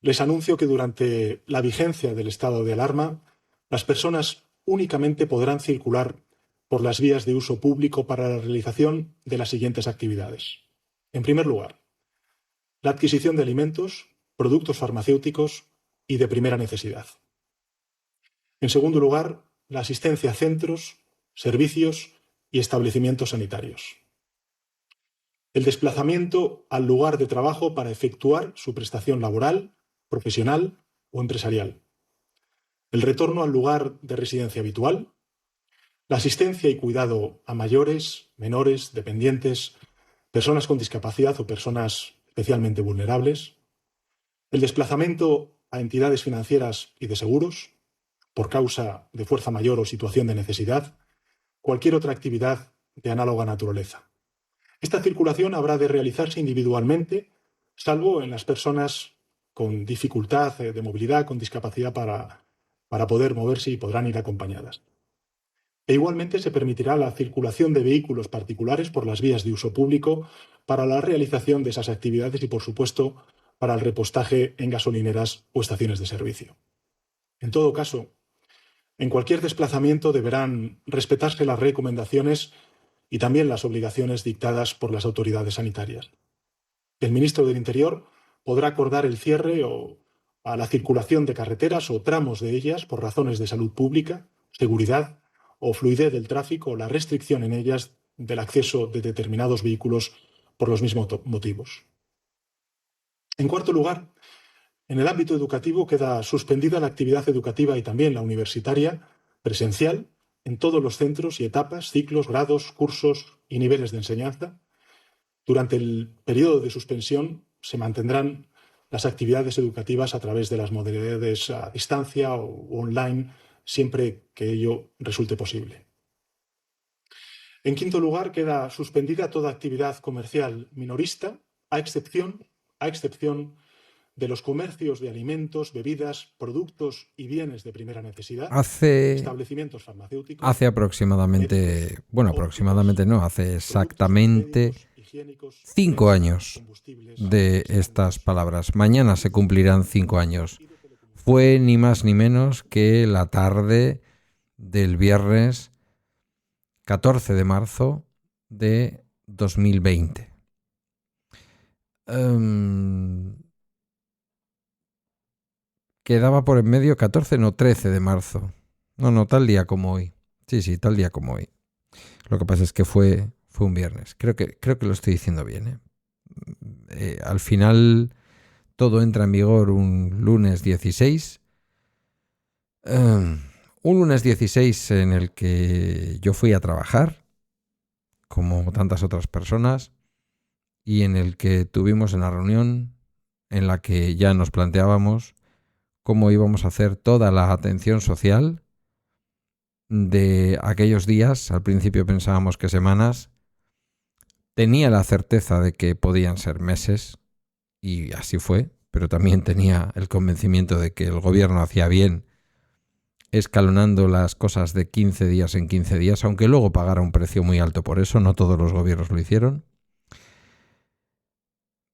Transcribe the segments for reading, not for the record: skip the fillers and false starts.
Les anuncio que durante la vigencia del estado de alarma, las personas únicamente podrán circular por las vías de uso público para la realización de las siguientes actividades. En primer lugar, la adquisición de alimentos, productos farmacéuticos y de primera necesidad. En segundo lugar, la asistencia a centros, servicios y establecimientos sanitarios. El desplazamiento al lugar de trabajo para efectuar su prestación laboral, profesional o empresarial. El retorno al lugar de residencia habitual. La asistencia y cuidado a mayores, menores, dependientes, personas con discapacidad o personas especialmente vulnerables. El desplazamiento a entidades financieras y de seguros, por causa de fuerza mayor o situación de necesidad. Cualquier otra actividad de análoga naturaleza. Esta circulación habrá de realizarse individualmente, salvo en las personas con dificultad de movilidad, con discapacidad para poder moverse y podrán ir acompañadas. E igualmente se permitirá la circulación de vehículos particulares por las vías de uso público para la realización de esas actividades y, por supuesto, para el repostaje en gasolineras o estaciones de servicio. En todo caso, en cualquier desplazamiento deberán respetarse las recomendaciones y también las obligaciones dictadas por las autoridades sanitarias. El ministro del Interior podrá acordar el cierre a la circulación de carreteras o tramos de ellas por razones de salud pública, seguridad o fluidez del tráfico o la restricción en ellas del acceso de determinados vehículos por los mismos motivos. En cuarto lugar, en el ámbito educativo queda suspendida la actividad educativa y también la universitaria presencial en todos los centros y etapas, ciclos, grados, cursos y niveles de enseñanza. Durante el periodo de suspensión se mantendrán las actividades educativas a través de las modalidades a distancia o online, siempre que ello resulte posible. En quinto lugar, queda suspendida toda actividad comercial minorista, a excepción de los comercios de alimentos, bebidas, productos y bienes de primera necesidad, establecimientos farmacéuticos. Hace aproximadamente, hace exactamente 5 años de estas palabras. Mañana se cumplirán 5 años. Fue ni más ni menos que la tarde del viernes 14 de marzo de 2020. Quedaba por en medio 13 de marzo. No, tal día como hoy. Sí, tal día como hoy. Lo que pasa es que fue un viernes. Creo que lo estoy diciendo bien, ¿eh? Al final todo entra en vigor un lunes 16. Un lunes 16 en el que yo fui a trabajar, como tantas otras personas, y en el que tuvimos una reunión en la que ya nos planteábamos cómo íbamos a hacer toda la atención social de aquellos días. Al principio pensábamos que semanas. Tenía la certeza de que podían ser meses, y así fue, pero también tenía el convencimiento de que el gobierno hacía bien escalonando las cosas de 15 días en 15 días, aunque luego pagara un precio muy alto por eso. No todos los gobiernos lo hicieron.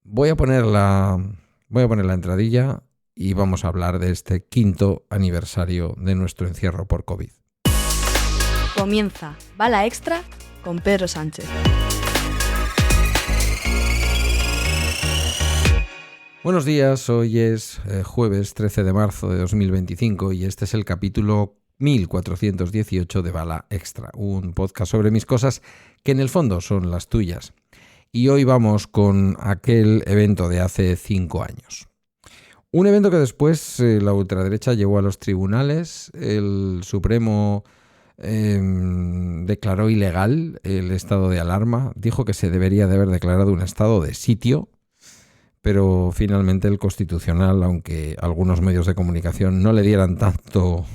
Voy a poner la entradilla y vamos a hablar de este 5º aniversario de nuestro encierro por COVID. Comienza Bala Extra con Pedro Sánchez. Buenos días, hoy es jueves 13 de marzo de 2025 y este es el capítulo 1418 de Bala Extra, un podcast sobre mis cosas que en el fondo son las tuyas. Y hoy vamos con aquel evento de hace 5 años. Un evento que después la ultraderecha llevó a los tribunales. El Supremo declaró ilegal el estado de alarma. Dijo que se debería de haber declarado un estado de sitio. Pero finalmente el Constitucional, aunque algunos medios de comunicación no le dieran tanto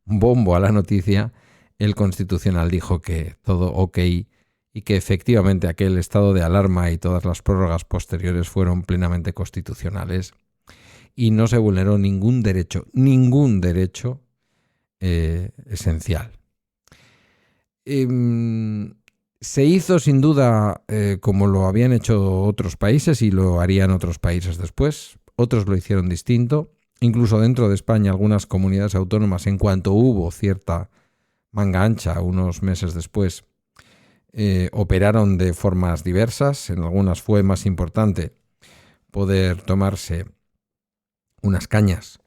bombo a la noticia, el Constitucional dijo que todo ok y que efectivamente aquel estado de alarma y todas las prórrogas posteriores fueron plenamente constitucionales y no se vulneró ningún derecho esencial. Se hizo sin duda como lo habían hecho otros países y lo harían otros países después, otros lo hicieron distinto. Incluso dentro de España, algunas comunidades autónomas, en cuanto hubo cierta manga ancha, unos meses después, operaron de formas diversas. En algunas fue más importante poder tomarse unas cañas,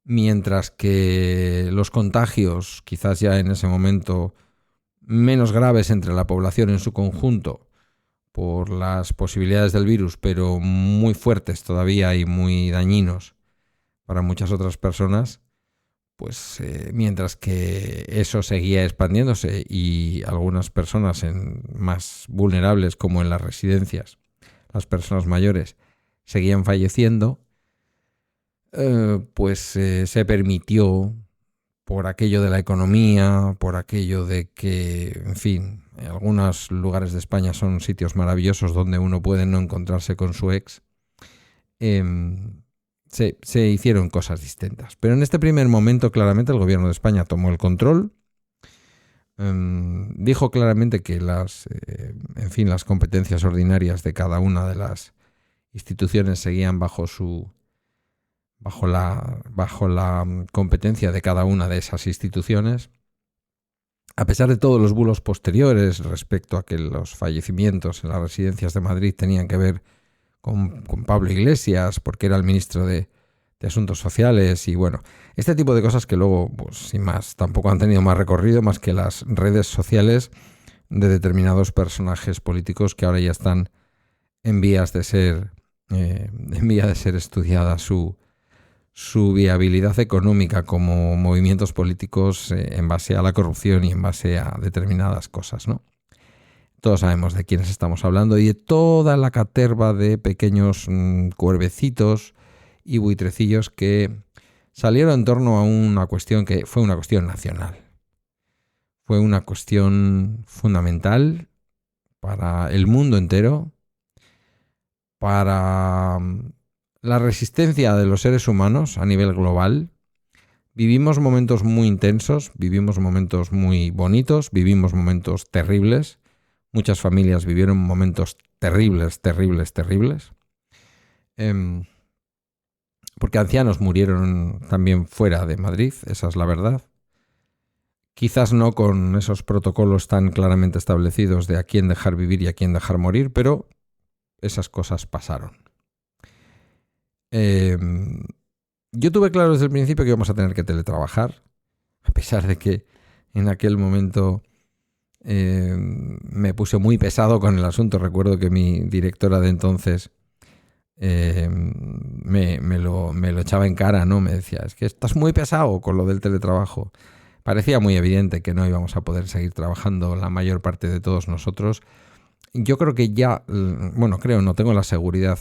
mientras que los contagios, quizás ya en ese momento menos graves entre la población en su conjunto por las posibilidades del virus, pero muy fuertes todavía y muy dañinos para muchas otras personas, pues mientras que eso seguía expandiéndose y algunas personas más vulnerables, como en las residencias, las personas mayores, seguían falleciendo, se permitió, por aquello de la economía, por aquello de que, en fin, algunos lugares de España son sitios maravillosos donde uno puede no encontrarse con su ex, se hicieron cosas distintas. Pero en este primer momento, claramente, el gobierno de España tomó el control, dijo claramente que las competencias ordinarias de cada una de las instituciones seguían bajo la competencia de cada una de esas instituciones, a pesar de todos los bulos posteriores respecto a que los fallecimientos en las residencias de Madrid tenían que ver con Pablo Iglesias, porque era el ministro de Asuntos Sociales, y bueno, este tipo de cosas que luego, pues sin más, tampoco han tenido más recorrido más que las redes sociales de determinados personajes políticos que ahora ya están en vías de ser estudiada su viabilidad económica como movimientos políticos en base a la corrupción y en base a determinadas cosas, ¿no? Todos sabemos de quiénes estamos hablando y de toda la caterva de pequeños cuervecitos y buitrecillos que salieron en torno a una cuestión que fue una cuestión nacional. Fue una cuestión fundamental para el mundo entero, para la resistencia de los seres humanos a nivel global. Vivimos momentos muy intensos, vivimos momentos muy bonitos, vivimos momentos terribles. Muchas familias vivieron momentos terribles. Porque ancianos murieron también fuera de Madrid, esa es la verdad. Quizás no con esos protocolos tan claramente establecidos de a quién dejar vivir y a quién dejar morir, pero esas cosas pasaron. Yo tuve claro desde el principio que íbamos a tener que teletrabajar, a pesar de que en aquel momento me puse muy pesado con el asunto. Recuerdo que mi directora de entonces me lo echaba en cara, ¿no? Me decía, es que estás muy pesado con lo del teletrabajo. Parecía muy evidente que no íbamos a poder seguir trabajando la mayor parte de todos nosotros. Yo creo que ya, no tengo la seguridad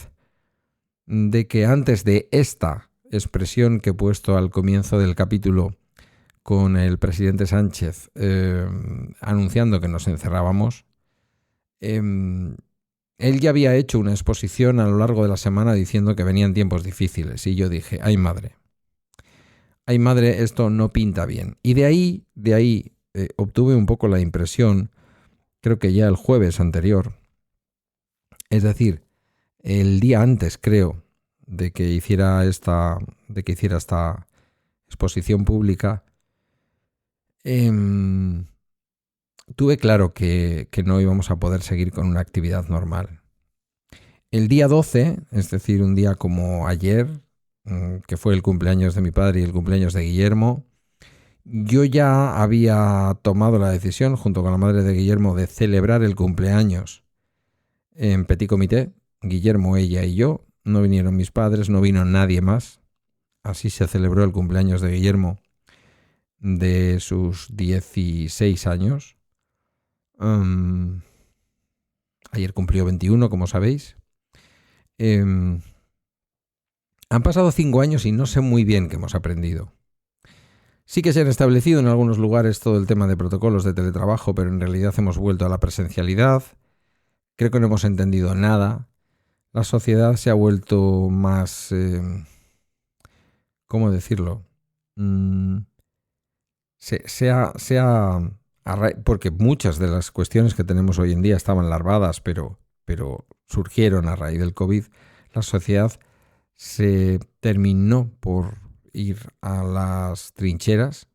de que antes de esta expresión que he puesto al comienzo del capítulo con el presidente Sánchez anunciando que nos encerrábamos, él ya había hecho una exposición a lo largo de la semana diciendo que venían tiempos difíciles y yo dije, ay madre, esto no pinta bien. Y de ahí obtuve un poco la impresión, creo que ya el jueves anterior, es decir, el día antes, creo, de que hiciera esta exposición pública, tuve claro que no íbamos a poder seguir con una actividad normal. El día 12, es decir, un día como ayer, que fue el cumpleaños de mi padre y el cumpleaños de Guillermo, yo ya había tomado la decisión, junto con la madre de Guillermo, de celebrar el cumpleaños en petit comité. Guillermo, ella y yo. No vinieron mis padres, no vino nadie más. Así se celebró el cumpleaños de Guillermo de sus 16 años. Ayer cumplió 21, como sabéis. Han pasado 5 años y no sé muy bien qué hemos aprendido. Sí que se han establecido en algunos lugares todo el tema de protocolos de teletrabajo, pero en realidad hemos vuelto a la presencialidad. Creo que no hemos entendido nada. La sociedad se ha vuelto más... ¿cómo decirlo? Porque muchas de las cuestiones que tenemos hoy en día estaban larvadas, pero surgieron a raíz del COVID. La sociedad se terminó por ir a las trincheras.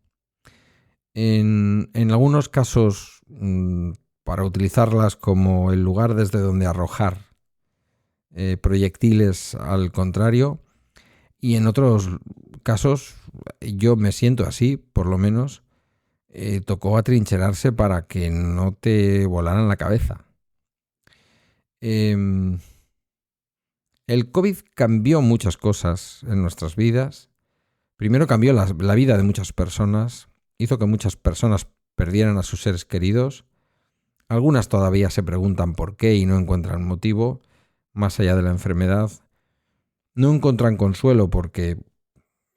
En algunos casos, para utilizarlas como el lugar desde donde arrojar proyectiles al contrario, y en otros casos, yo me siento así, por lo menos, tocó atrincherarse para que no te volaran la cabeza. El COVID cambió muchas cosas en nuestras vidas. Primero cambió la vida de muchas personas, hizo que muchas personas perdieran a sus seres queridos. Algunas todavía se preguntan por qué y no encuentran motivo, más allá de la enfermedad. No encuentran consuelo porque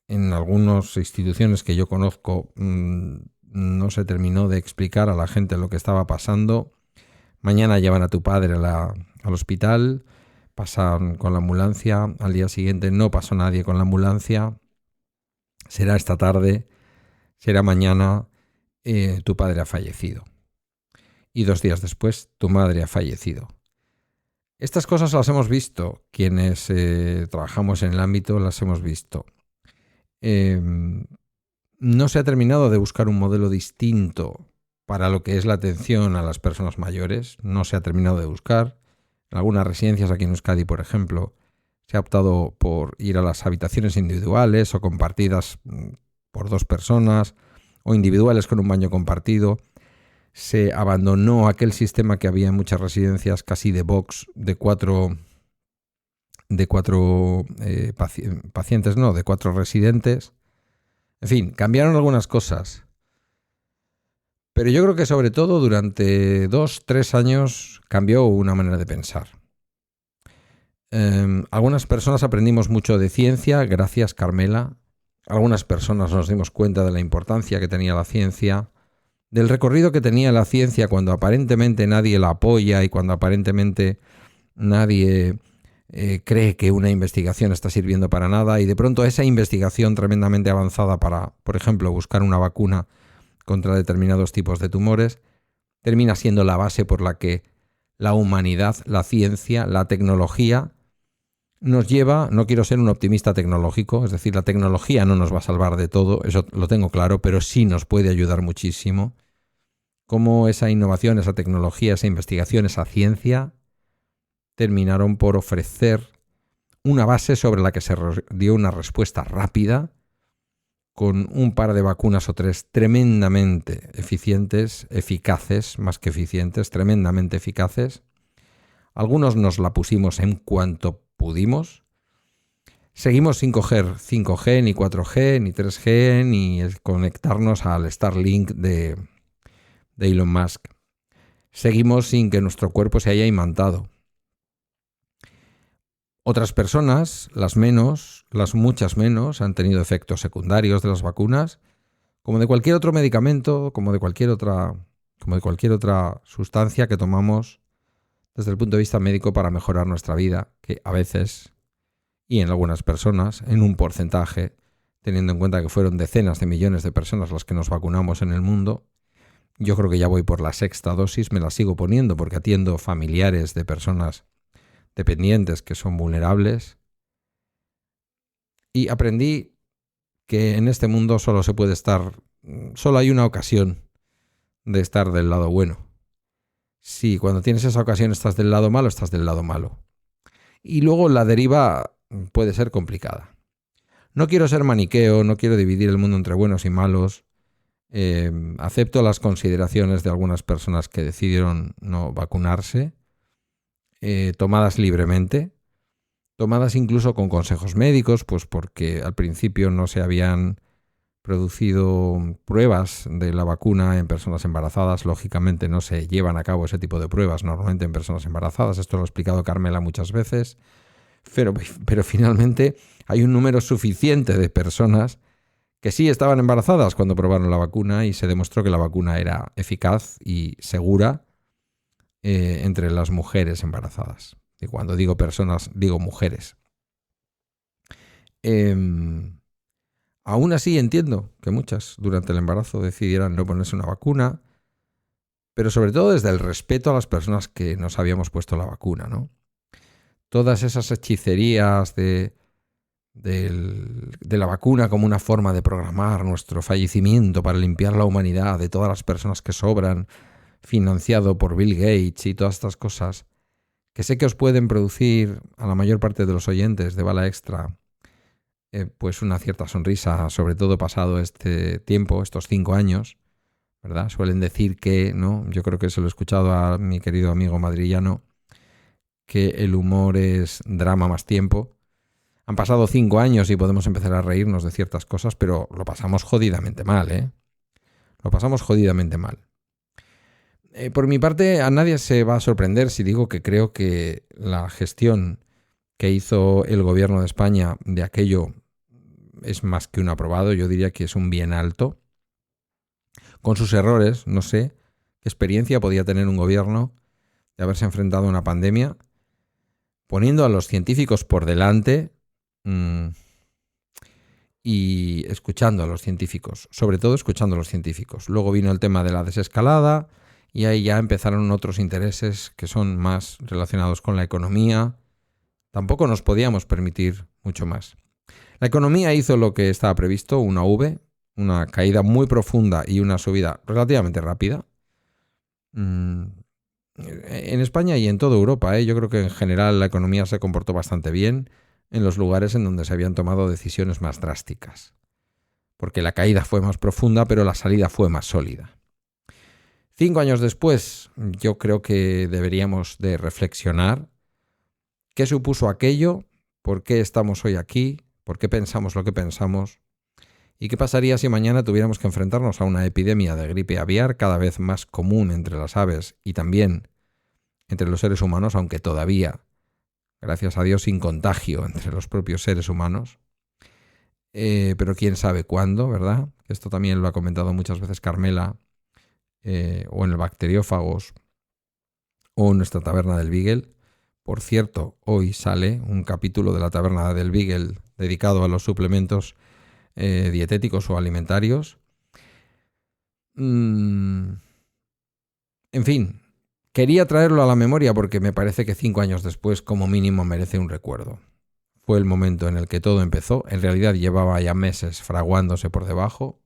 en algunas instituciones que yo conozco no se terminó de explicar a la gente lo que estaba pasando. Mañana llevan a tu padre al hospital, pasan con la ambulancia, al día siguiente no pasó nadie con la ambulancia, será esta tarde, será mañana, tu padre ha fallecido. Y 2 días después, tu madre ha fallecido. Estas cosas las hemos visto, quienes trabajamos en el ámbito las hemos visto. No se ha terminado de buscar un modelo distinto para lo que es la atención a las personas mayores, no se ha terminado de buscar. En algunas residencias aquí en Euskadi, por ejemplo, se ha optado por ir a las habitaciones individuales o compartidas por 2 personas o individuales con un baño compartido. Se abandonó aquel sistema que había en muchas residencias casi de box de 4 pacientes, no, de 4 residentes. En fin, cambiaron algunas cosas. Pero yo creo que sobre todo durante 2-3 años cambió una manera de pensar. Algunas personas aprendimos mucho de ciencia, gracias Carmela. Algunas personas nos dimos cuenta de la importancia que tenía la ciencia, del recorrido que tenía la ciencia cuando aparentemente nadie la apoya y cuando aparentemente nadie cree que una investigación está sirviendo para nada, y de pronto esa investigación tremendamente avanzada para, por ejemplo, buscar una vacuna contra determinados tipos de tumores, termina siendo la base por la que la humanidad, la ciencia, la tecnología nos lleva. No quiero ser un optimista tecnológico, es decir, la tecnología no nos va a salvar de todo, eso lo tengo claro, pero sí nos puede ayudar muchísimo. Cómo esa innovación, esa tecnología, esa investigación, esa ciencia terminaron por ofrecer una base sobre la que se dio una respuesta rápida, con un par de vacunas o 3 tremendamente eficientes, eficaces, más que eficientes, tremendamente eficaces. Algunos nos la pusimos en cuanto pudimos. Seguimos sin coger 5G, ni 4G, ni 3G, ni conectarnos al Starlink de Elon Musk. Seguimos sin que nuestro cuerpo se haya imantado. Otras personas, las muchas menos, han tenido efectos secundarios de las vacunas, como de cualquier otro medicamento, como de cualquier otra sustancia que tomamos desde el punto de vista médico para mejorar nuestra vida, que a veces, y en algunas personas, en un porcentaje, teniendo en cuenta que fueron decenas de millones de personas las que nos vacunamos en el mundo. Yo creo que ya voy por la 6ª dosis, me la sigo poniendo porque atiendo familiares de personas dependientes que son vulnerables. Y aprendí que en este mundo solo hay una ocasión de estar del lado bueno. Si cuando tienes esa ocasión estás del lado malo, estás del lado malo. Y luego la deriva puede ser complicada. No quiero ser maniqueo, no quiero dividir el mundo entre buenos y malos. Acepto las consideraciones de algunas personas que decidieron no vacunarse, tomadas libremente, tomadas incluso con consejos médicos, pues porque al principio no se habían producido pruebas de la vacuna en personas embarazadas. Lógicamente no se llevan a cabo ese tipo de pruebas normalmente en personas embarazadas. Esto lo ha explicado Carmela muchas veces. Pero finalmente hay un número suficiente de personas que sí estaban embarazadas cuando probaron la vacuna y se demostró que la vacuna era eficaz y segura entre las mujeres embarazadas. Y cuando digo personas, digo mujeres. Aún así entiendo que muchas durante el embarazo decidieran no ponerse una vacuna, pero sobre todo desde el respeto a las personas que nos habíamos puesto la vacuna, ¿no? Todas esas hechicerías de de la vacuna como una forma de programar nuestro fallecimiento para limpiar la humanidad de todas las personas que sobran, financiado por Bill Gates y todas estas cosas, que sé que os pueden producir a la mayor parte de los oyentes de Bala Extra pues una cierta sonrisa, sobre todo pasado este tiempo, estos 5 años, ¿verdad? Suelen decir que, ¿no? Yo creo que se lo he escuchado a mi querido amigo madrillano, que el humor es drama más tiempo. Han pasado 5 años y podemos empezar a reírnos de ciertas cosas, pero lo pasamos jodidamente mal, ¿eh? Lo pasamos jodidamente mal. Por mi parte, a nadie se va a sorprender si digo que creo que la gestión que hizo el gobierno de España de aquello es más que un aprobado. Yo diría que es un bien alto. Con sus errores, no sé qué experiencia podía tener un gobierno de haberse enfrentado a una pandemia, poniendo a los científicos por delante y escuchando a los científicos, sobre todo escuchando a los científicos. Luego vino el tema de la desescalada y ahí ya empezaron otros intereses que son más relacionados con la economía. Tampoco nos podíamos permitir mucho más. La economía hizo lo que estaba previsto, una V, una caída muy profunda y una subida relativamente rápida. En España y en toda Europa, yo creo que en general la economía se comportó bastante bien en los lugares en donde se habían tomado decisiones más drásticas. Porque la caída fue más profunda, pero la salida fue más sólida. 5 años después, yo creo que deberíamos de reflexionar qué supuso aquello, por qué estamos hoy aquí, por qué pensamos lo que pensamos y qué pasaría si mañana tuviéramos que enfrentarnos a una epidemia de gripe aviar cada vez más común entre las aves y también entre los seres humanos, aunque todavía, gracias a Dios, sin contagio entre los propios seres humanos. Pero quién sabe cuándo, ¿verdad? Esto también lo ha comentado muchas veces Carmela, o en el Bacteriófagos, o en nuestra Taberna del Beagle. Por cierto, hoy sale un capítulo de la Taberna del Beagle dedicado a los suplementos dietéticos o alimentarios. En fin, quería traerlo a la memoria porque me parece que 5 años después, como mínimo, merece un recuerdo. Fue el momento en el que todo empezó. En realidad llevaba ya meses fraguándose por debajo.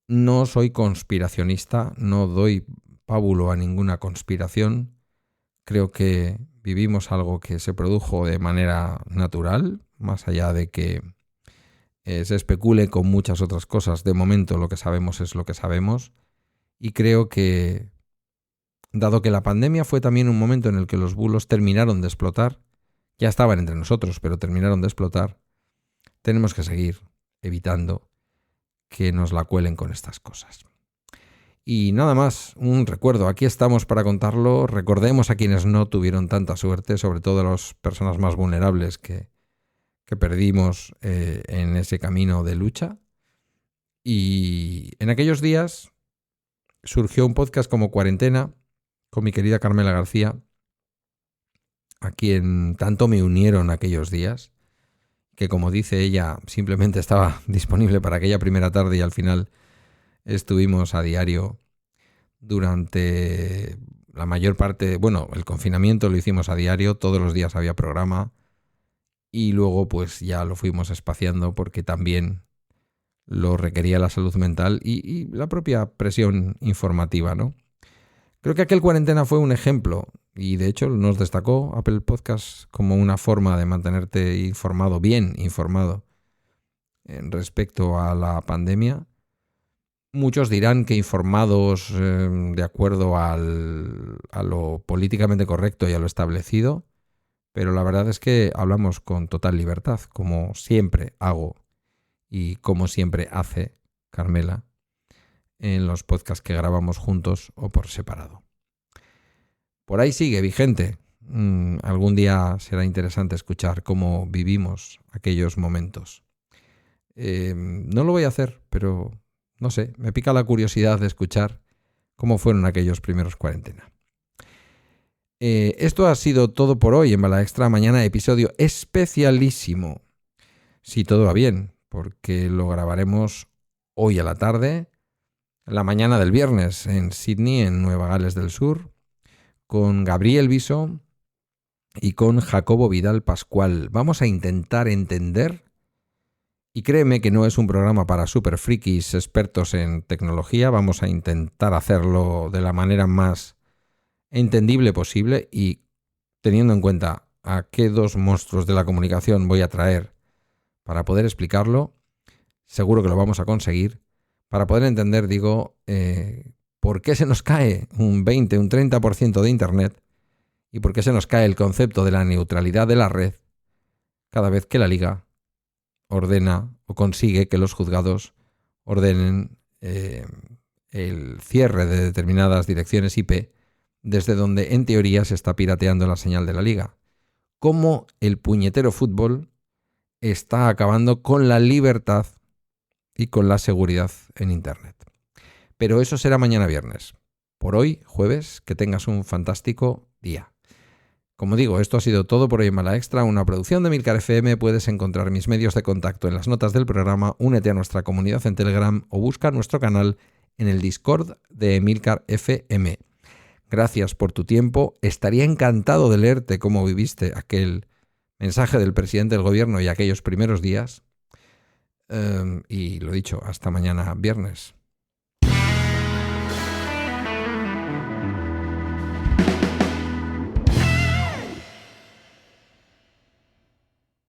No soy conspiracionista, no doy pábulo a ninguna conspiración. Creo que vivimos algo que se produjo de manera natural, más allá de que se especule con muchas otras cosas. De momento lo que sabemos es lo que sabemos. Y creo que, dado que la pandemia fue también un momento en el que los bulos terminaron de explotar, ya estaban entre nosotros, pero terminaron de explotar, tenemos que seguir evitando que nos la cuelen con estas cosas. Y nada más, un recuerdo. Aquí estamos para contarlo. Recordemos a quienes no tuvieron tanta suerte, sobre todo a las personas más vulnerables que perdimos en ese camino de lucha. Y en aquellos días surgió un podcast como Cuarentena con mi querida Carmela García, a quien tanto me unieron aquellos días, que como dice ella, simplemente estaba disponible para aquella primera tarde y al final estuvimos a diario durante la mayor parte, bueno, el confinamiento lo hicimos a diario, todos los días había programa y luego pues ya lo fuimos espaciando porque también lo requería la salud mental y la propia presión informativa, ¿no? Creo que aquel Cuarentena fue un ejemplo y de hecho nos destacó Apple Podcast como una forma de mantenerte informado, bien informado respecto a la pandemia. Muchos dirán que informados de acuerdo a lo políticamente correcto y a lo establecido, pero la verdad es que hablamos con total libertad, como siempre hago y como siempre hace Carmela en los podcasts que grabamos juntos o por separado. Por ahí sigue vigente. Algún día será interesante escuchar cómo vivimos aquellos momentos. No lo voy a hacer, pero no sé, me pica la curiosidad de escuchar cómo fueron aquellos primeros Cuarentena. Esto ha sido todo por hoy en Bala Extra. Mañana episodio especialísimo, si todo va bien, porque lo grabaremos hoy a la tarde, la mañana del viernes en Sydney, en Nueva Gales del Sur, con Gabriel Viso y con Jacobo Vidal Pascual. Vamos a intentar entender, y créeme que no es un programa para super frikis expertos en tecnología, vamos a intentar hacerlo de la manera más entendible posible y teniendo en cuenta a qué dos monstruos de la comunicación voy a traer para poder explicarlo, seguro que lo vamos a conseguir. Para poder entender, por qué se nos cae un 20, un 30% de Internet y por qué se nos cae el concepto de la neutralidad de la red cada vez que la Liga ordena o consigue que los juzgados ordenen el cierre de determinadas direcciones IP desde donde en teoría se está pirateando la señal de la Liga. Cómo el puñetero fútbol está acabando con la libertad y con la seguridad en Internet. Pero eso será mañana viernes. Por hoy, jueves, que tengas un fantástico día. Como digo, esto ha sido todo por hoy en Mala Extra, una producción de Emilcar FM. Puedes encontrar mis medios de contacto en las notas del programa, únete a nuestra comunidad en Telegram o busca nuestro canal en el Discord de Emilcar FM. Gracias por tu tiempo. Estaría encantado de leerte cómo viviste aquel mensaje del presidente del gobierno y aquellos primeros días. Y lo dicho, hasta mañana viernes.